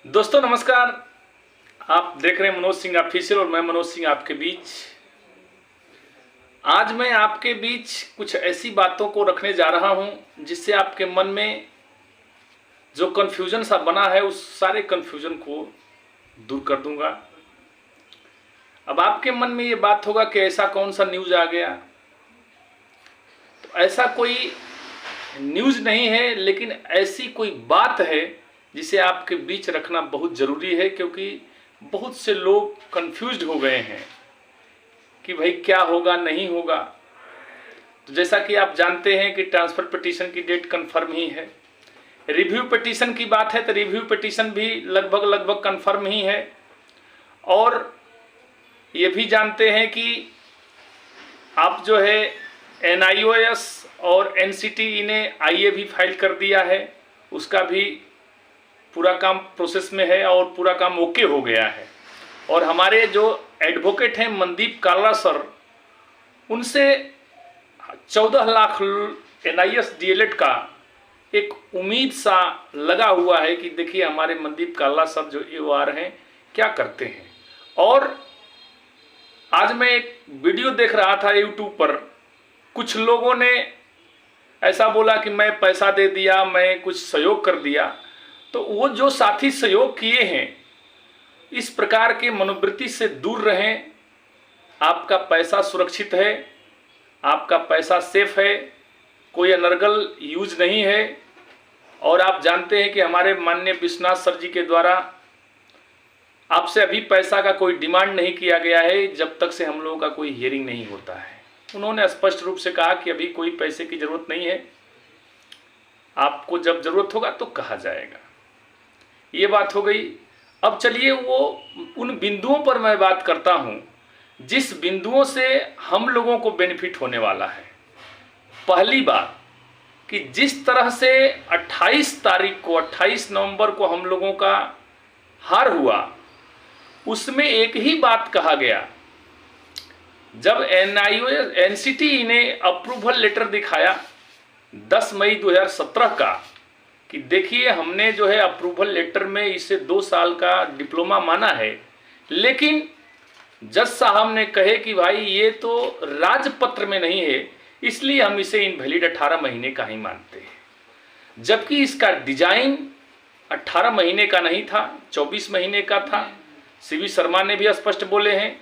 दोस्तों नमस्कार। आप देख रहे हैं मनोज सिंह ऑफिशियल और मैं मनोज सिंह आपके बीच। आज मैं आपके बीच कुछ ऐसी बातों को रखने जा रहा हूं जिससे आपके मन में जो कन्फ्यूजन सा बना है उस सारे कन्फ्यूजन को दूर कर दूंगा। अब आपके मन में ये बात होगा कि ऐसा कौन सा न्यूज़ आ गया। तो ऐसा कोई न्यूज़ नहीं है, लेकिन ऐसी कोई बात है जिसे आपके बीच रखना बहुत ज़रूरी है, क्योंकि बहुत से लोग कंफ्यूज्ड हो गए हैं कि भाई क्या होगा नहीं होगा। तो जैसा कि आप जानते हैं कि ट्रांसफ़र पिटीशन की डेट कंफर्म ही है। रिव्यू पिटीशन की बात है तो रिव्यू पिटीशन भी लगभग कंफर्म ही है। और ये भी जानते हैं कि आप जो है NIOS और NCT ने IA भी फाइल कर दिया है, उसका भी पूरा काम प्रोसेस में है और पूरा काम ओके हो गया है। और हमारे जो एडवोकेट हैं मनदीप काल्रा सर, उनसे 14 लाख NIS DLED का एक उम्मीद सा लगा हुआ है कि देखिए हमारे मनदीप काल्रा सर जो AOR हैं क्या करते हैं। और आज मैं एक वीडियो देख रहा था यूट्यूब पर, कुछ लोगों ने ऐसा बोला कि मैं पैसा दे दिया, मैं कुछ सहयोग कर दिया। तो वो जो साथी सहयोग किए हैं, इस प्रकार के मनोवृत्ति से दूर रहें। आपका पैसा सुरक्षित है, आपका पैसा सेफ है, कोई अनर्गल यूज नहीं है। और आप जानते हैं कि हमारे माननीय विश्वनाथ सर जी के द्वारा आपसे अभी पैसा का कोई डिमांड नहीं किया गया है जब तक से हम लोगों का कोई हियरिंग नहीं होता है। उन्होंने स्पष्ट रूप से कहा कि अभी कोई पैसे की ज़रूरत नहीं है, आपको जब ज़रूरत होगा तो कहा जाएगा। ये बात हो गई। अब चलिए वो उन बिंदुओं पर मैं बात करता हूँ जिस बिंदुओं से हम लोगों को बेनिफिट होने वाला है। पहली बात कि जिस तरह से 28 तारीख को 28 नवंबर को हम लोगों का हार हुआ, उसमें एक ही बात कहा गया। जब NCT ने अप्रूवल लेटर दिखाया 10 मई 2017 का कि देखिए हमने जो है अप्रूवल लेटर में इसे 2 साल का डिप्लोमा माना है, लेकिन जज साहब ने कहे कि भाई ये तो राजपत्र में नहीं है, इसलिए हम इसे इनवैलिड 18 महीने का ही मानते हैं। जबकि इसका डिजाइन 18 महीने का नहीं था, 24 महीने का था। CV शर्मा ने भी स्पष्ट बोले हैं।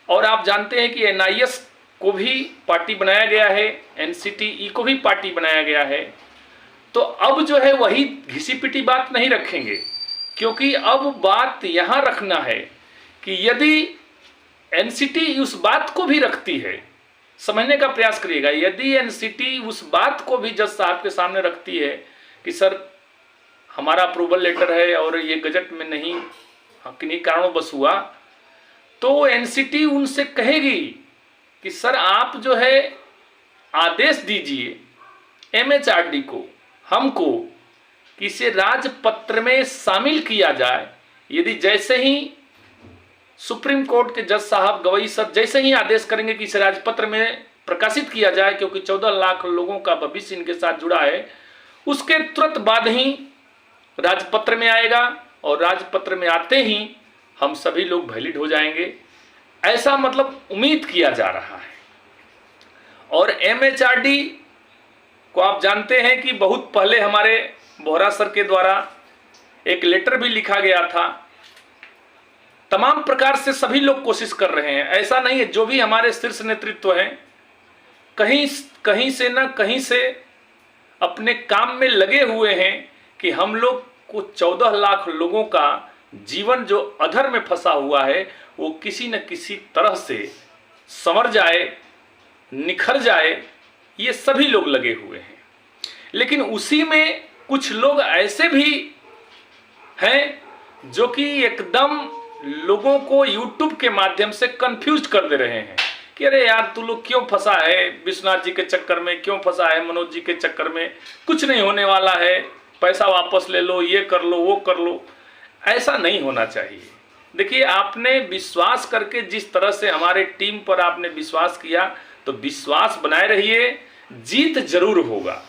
और आप जानते हैं कि NIS को भी पार्टी बनाया गया है, NCTE को भी पार्टी बनाया गया है। तो अब जो है वही घिसी पिटी बात नहीं रखेंगे, क्योंकि अब बात यहाँ रखना है कि यदि NCT उस बात को भी रखती है, समझने का प्रयास करिएगा, यदि NCT उस बात को भी जज साहब के सामने रखती है कि सर हमारा अप्रूवल लेटर है और ये गजट में नहीं किन्हीं कारणों बस हुआ, तो NCT उनसे कहेगी कि सर आप जो है आदेश दीजिए MHRD को, हमको, कि इसे राजपत्र में शामिल किया जाए। यदि जैसे ही सुप्रीम कोर्ट के जज साहब गवई सर जैसे ही आदेश करेंगे कि इसे राजपत्र में प्रकाशित किया जाए, क्योंकि 14 लाख लोगों का भविष्य इनके साथ जुड़ा है, उसके तुरंत बाद ही राजपत्र में आएगा और राजपत्र में आते ही हम सभी लोग वैलिड हो जाएंगे, ऐसा मतलब उम्मीद किया जा रहा है। और MHRD को आप जानते हैं कि बहुत पहले हमारे बोहरा सर के द्वारा एक लेटर भी लिखा गया था। तमाम प्रकार से सभी लोग कोशिश कर रहे हैं, ऐसा नहीं है, जो भी हमारे शीर्ष नेतृत्व हैं कहीं से ना कहीं से अपने काम में लगे हुए हैं कि हम लोग को 14 लाख लोगों का जीवन जो अधर में फंसा हुआ है वो किसी न किसी तरह से संवर जाए, निखर जाए। ये सभी लोग लगे हुए हैं। लेकिन उसी में कुछ लोग ऐसे भी हैं जो कि एकदम लोगों को YouTube के माध्यम से कंफ्यूज कर दे रहे हैं कि अरे यार तू लोग क्यों फंसा है, विश्वनाथ जी के चक्कर में क्यों फंसा है, मनोज जी के चक्कर में, कुछ नहीं होने वाला है, पैसा वापस ले लो, ये कर लो वो कर लो। ऐसा नहीं होना चाहिए। देखिए आपने विश्वास करके जिस तरह से हमारे टीम पर आपने विश्वास किया, तो विश्वास बनाए रहिए, जीत जरूर होगा।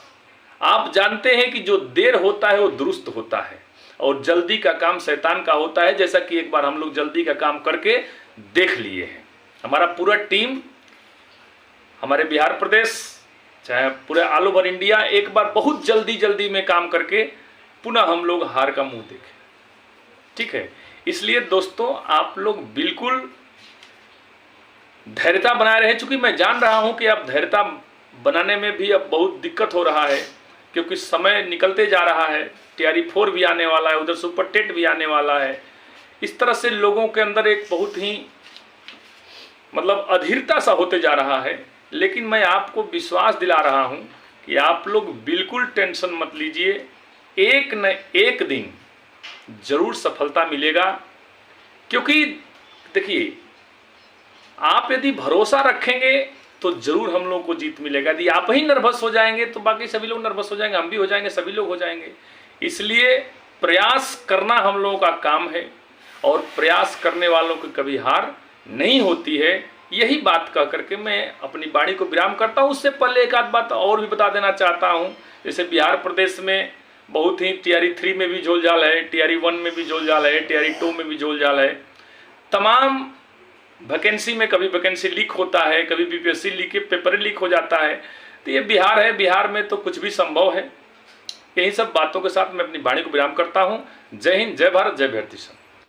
आप जानते हैं कि जो देर होता है वो दुरुस्त होता है। और जल्दी का काम शैतान का होता है, जैसा कि एक बार हम लोग जल्दी का काम करके देख लिए हैं। हमारा पूरा टीम, हमारे बिहार प्रदेश, चाहे पूरे ऑल ओवर इंडिया, एक बार बहुत जल्दी में काम करके पुनः हम लोग हार का मुंह देखें। ठीक है, इसलिए दोस्तों आप लोग बिल्कुल धैर्यता बनाए रहे। चूंकि मैं जान रहा हूं कि अब धैर्यता बनाने में भी अब बहुत दिक्कत हो रहा है, क्योंकि समय निकलते जा रहा है। TRE 4 भी आने वाला है, उधर सुपर टेट भी आने वाला है। इस तरह से लोगों के अंदर एक बहुत ही मतलब अधीरता सा होते जा रहा है। लेकिन मैं आपको विश्वास दिला रहा हूं कि आप लोग बिल्कुल टेंशन मत लीजिए, एक न एक दिन जरूर सफलता मिलेगा। क्योंकि देखिए, आप यदि भरोसा रखेंगे तो जरूर हम लोग को जीत मिलेगा। यदि आप ही नर्वस हो जाएंगे तो बाकी सभी लोग नर्वस हो जाएंगे, हम भी हो जाएंगे, सभी लोग हो जाएंगे। इसलिए प्रयास करना हम लोगों का काम है, और प्रयास करने वालों की कभी हार नहीं होती है। यही बात कह करके मैं अपनी वाणी को विराम करता हूँ। उससे पहले एक आध बात और भी बता देना चाहता हूँ। जैसे बिहार प्रदेश में बहुत ही TRE 3 में भी झोलझाल है, TRE 1 में भी झोलझाल है, TRE 2 में भी झोलझाल है। तमाम वैकेंसी में कभी वैकेंसी लीक होता है, कभी BPSC लीक पेपर लीक हो जाता है। तो ये बिहार है, बिहार में तो कुछ भी संभव है। यही सब बातों के साथ मैं अपनी वाणी को विराम करता हूँ। जय हिंद, जय भारत, जय भारतीय।